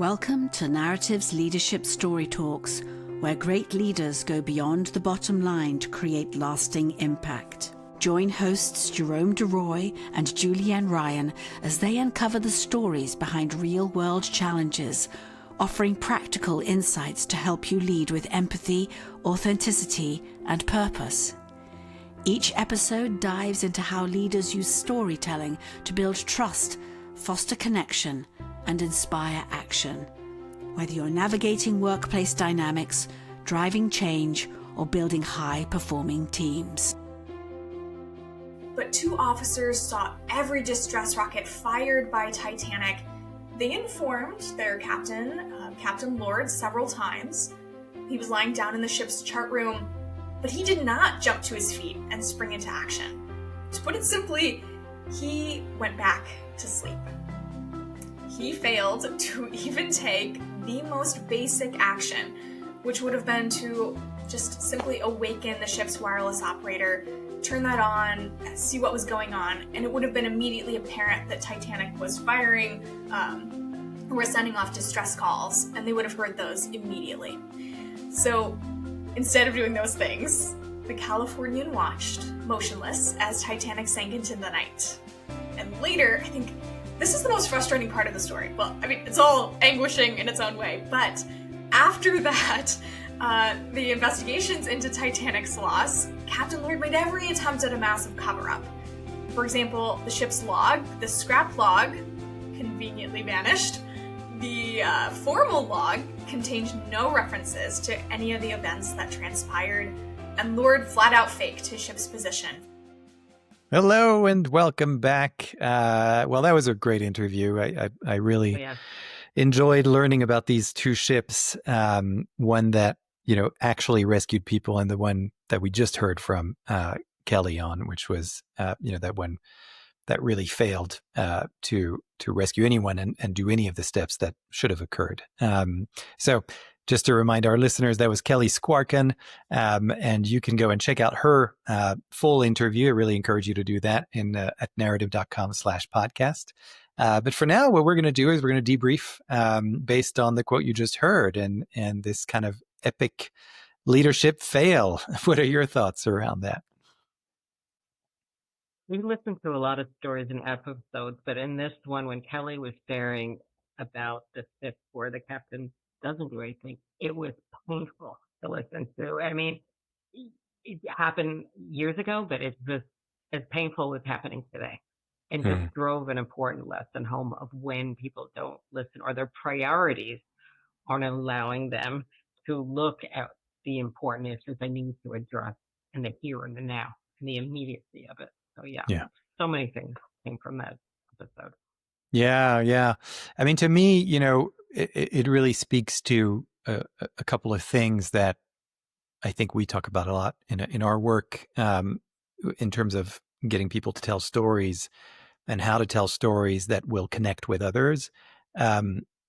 Welcome to Narrative's Leadership Story Talks, where great leaders go beyond the bottom line to create lasting impact. Join hosts Jerome and Julienne Ryan as they uncover the stories behind real-world challenges, offering practical insights to help you lead with empathy, authenticity, and purpose. Each episode dives into how leaders use storytelling to build trust, foster connection, and inspire action. Whether you're navigating workplace dynamics, driving change, or building high-performing teams. But two officers saw every distress rocket fired by Titanic. They informed their captain, Captain Lord, several times. He was lying down in the ship's chart room, but he did not jump to his feet and spring into action. To put it simply, he went back to sleep. He failed to even take the most basic action, which would have been to just simply awaken the ship's wireless operator, turn that on, see what was going on, and it would have been immediately apparent that Titanic was firing or sending off distress calls, and they would have heard those immediately. So instead of doing those things, the Californian watched, motionless, as Titanic sank into the night. And later, I think this is the most frustrating part of the story. Well, I mean, it's all anguishing in its own way, but after that, the investigations into Titanic's loss, Captain Lord made every attempt at a massive cover-up. For example, the ship's log, the scrap log, conveniently vanished. The formal log contained no references to any of the events that transpired, and Lord flat out faked his ship's position. Hello and welcome back. Well, that was a great interview. I really enjoyed learning about these two ships. One that, actually rescued people, and the one that we just heard from Kelly on, which was, that one that really failed to rescue anyone and do any of the steps that should have occurred. So just to remind our listeners, that was Kelly Skwarcan, and you can go and check out her full interview. I really encourage you to do that at narrative.com/podcast. But for now, what we're going to do is we're going to debrief based on the quote you just heard and this kind of epic leadership fail. What are your thoughts around that? We listened to a lot of stories and episodes, but in this one, when Kelly was sharing about the ship where the captain doesn't do anything, it was painful to listen to. I mean, it happened years ago, but it's just as painful as happening today. And just drove an important lesson home of when people don't listen or their priorities aren't allowing them to look at the important issues they need to address in the here and the now and the immediacy of it. So yeah. So many things came from that episode. Yeah. I mean, to me, it really speaks to a couple of things that I think we talk about a lot in our work in terms of getting people to tell stories and how to tell stories that will connect with others.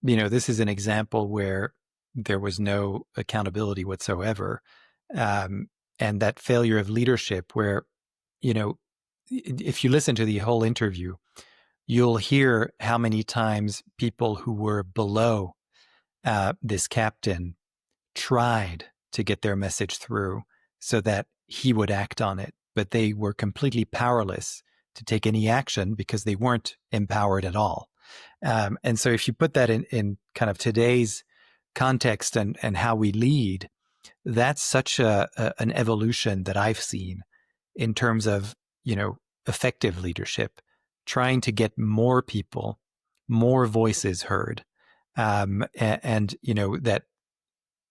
This is an example where there was no accountability whatsoever. And that failure of leadership where, if you listen to the whole interview, you'll hear how many times people who were below this captain tried to get their message through so that he would act on it, but they were completely powerless to take any action because they weren't empowered at all. And so if you put that in kind of today's context and how we lead, that's such an evolution that I've seen in terms of, effective leadership, trying to get more people, more voices heard. And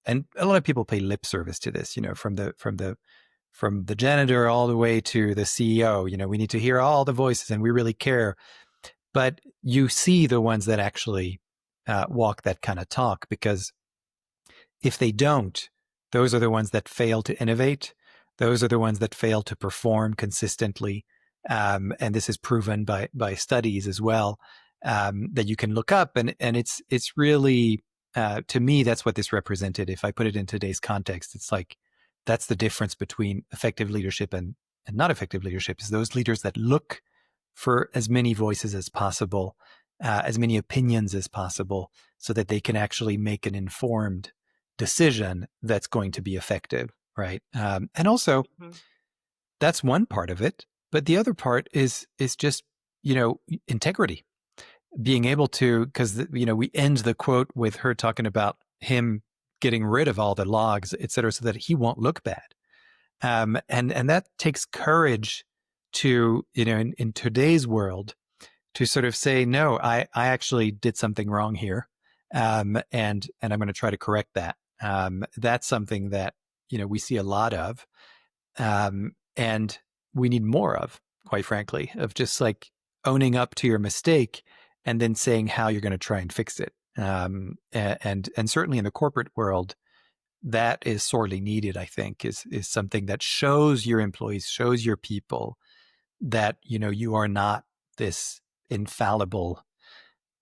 a lot of people pay lip service to this, from the janitor all the way to the CEO. We need to hear all the voices and we really care. But you see the ones that actually walk that kind of talk, because if they don't, those are the ones that fail to innovate. Those are the ones that fail to perform consistently. And this is proven by studies as well, that you can look up. And it's really, to me, that's what this represented. If I put it in today's context, it's like, that's the difference between effective leadership and not effective leadership, is those leaders that look for as many voices as possible as many opinions as possible so that they can actually make an informed decision that's going to be effective, right? And also, that's one part of it. But the other part is just, integrity. Being able to, because, we end the quote with her talking about him getting rid of all the logs, et cetera, so that he won't look bad. And that takes courage to, in today's world, to sort of say, no, I actually did something wrong here. And I'm going to try to correct that. That's something that, we see a lot of. And we need more of, quite frankly, of just like owning up to your mistake and then saying how you're going to try and fix it. And certainly in the corporate world, that is sorely needed, I think, is something that shows your employees, shows your people that, you are not this infallible,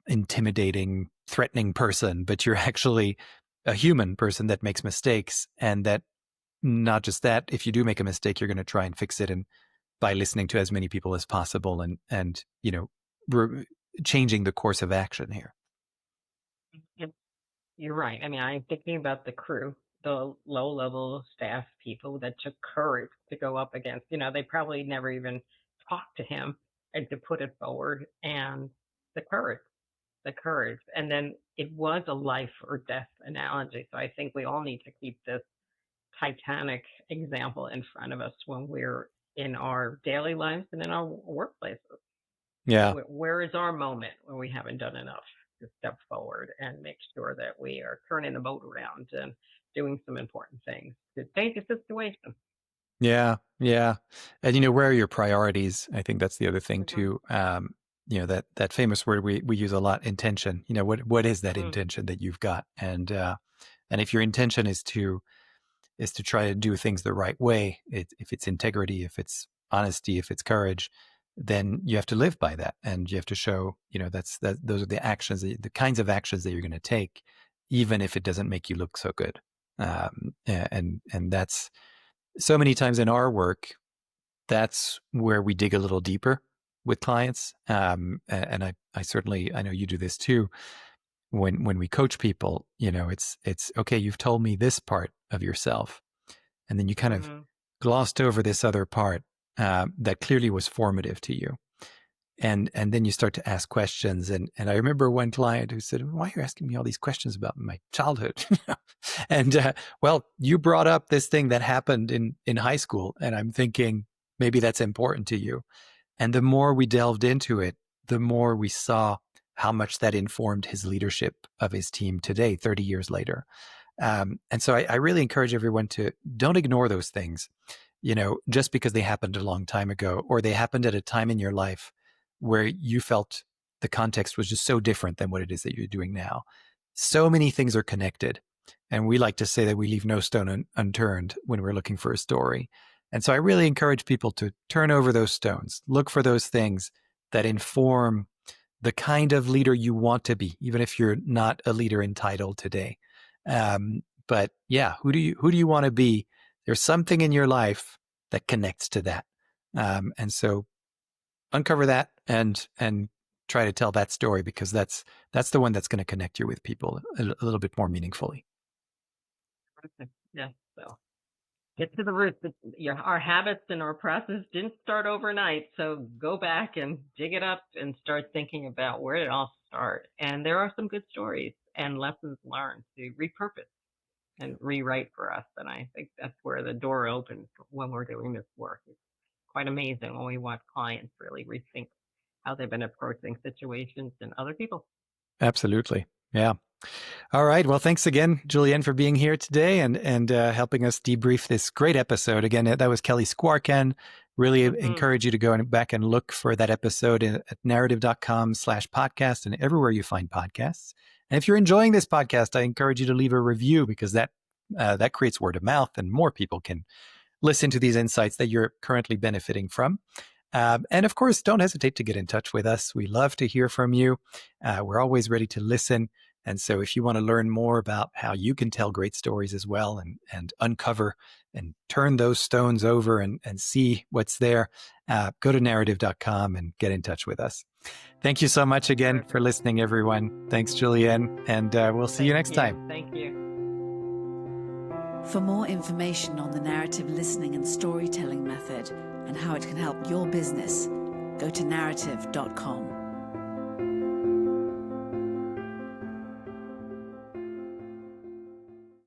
intimidating, threatening person, but you're actually a human person that makes mistakes. And that not just that, if you do make a mistake, you're going to try and fix it. And by listening to as many people as possible and changing the course of action here. You're right. I mean, I'm thinking about the crew, the low-level staff people that took courage to go up against, they probably never even talked to him and to put it forward, and the courage. And then it was a life or death analogy. So I think we all need to keep this Titanic example in front of us when we're in our daily lives and in our workplaces. Yeah. Where is our moment when we haven't done enough to step forward and make sure that we are turning the boat around and doing some important things to change the situation? Yeah. Yeah. And, where are your priorities? I think that's the other thing too. That famous word we use a lot, intention. What is that intention that you've got? And if your intention is to try to do things the right way, if it's integrity, if it's honesty, if it's courage, then you have to live by that, and you have to show, those are the actions, the kinds of actions that you're going to take, even if it doesn't make you look so good. And that's so many times in our work, that's where we dig a little deeper with clients. And I certainly, I know you do this too. When we coach people, it's okay, you've told me this part of yourself, and then you kind of glossed over this other part that clearly was formative to you. And then you start to ask questions. And I remember one client who said, why are you asking me all these questions about my childhood? And well, you brought up this thing that happened in high school, and I'm thinking maybe that's important to you. And the more we delved into it, the more we saw how much that informed his leadership of his team today, 30 years later. And so I really encourage everyone to don't ignore those things, just because they happened a long time ago, or they happened at a time in your life where you felt the context was just so different than what it is that you're doing now. So many things are connected. And we like to say that we leave no stone unturned when we're looking for a story. And so I really encourage people to turn over those stones, look for those things that inform the kind of leader you want to be, even if you're not a leader in title today. But yeah, who do you want to be? There's something in your life that connects to that. And so uncover that and try to tell that story, because that's the one that's going to connect you with people a little bit more meaningfully. Yeah. So get to the roots. Our habits and our process didn't start overnight. So go back and dig it up and start thinking about where did it all start. And there are some good stories and lessons learned to repurpose and rewrite for us. And I think that's where the door opens when we're doing this work. It's quite amazing when we watch clients really rethink how they've been approaching situations and other people. Absolutely. Yeah. All right. Well, thanks again, Julienne, for being here today and helping us debrief this great episode. Again, that was Kelly Skwarcan. Really encourage you to go back and look for that episode at narrative.com/podcast and everywhere you find podcasts. And if you're enjoying this podcast, I encourage you to leave a review, because that creates word of mouth and more people can listen to these insights that you're currently benefiting from. And of course, don't hesitate to get in touch with us. We love to hear from you. We're always ready to listen. And so if you want to learn more about how you can tell great stories as well and uncover and turn those stones over and see what's there, go to narrative.com and get in touch with us. Thank you so much again for listening, everyone. Thanks, Julienne, and we'll see you next time. Thank you. For more information on the narrative listening and storytelling method and how it can help your business, go to narrative.com.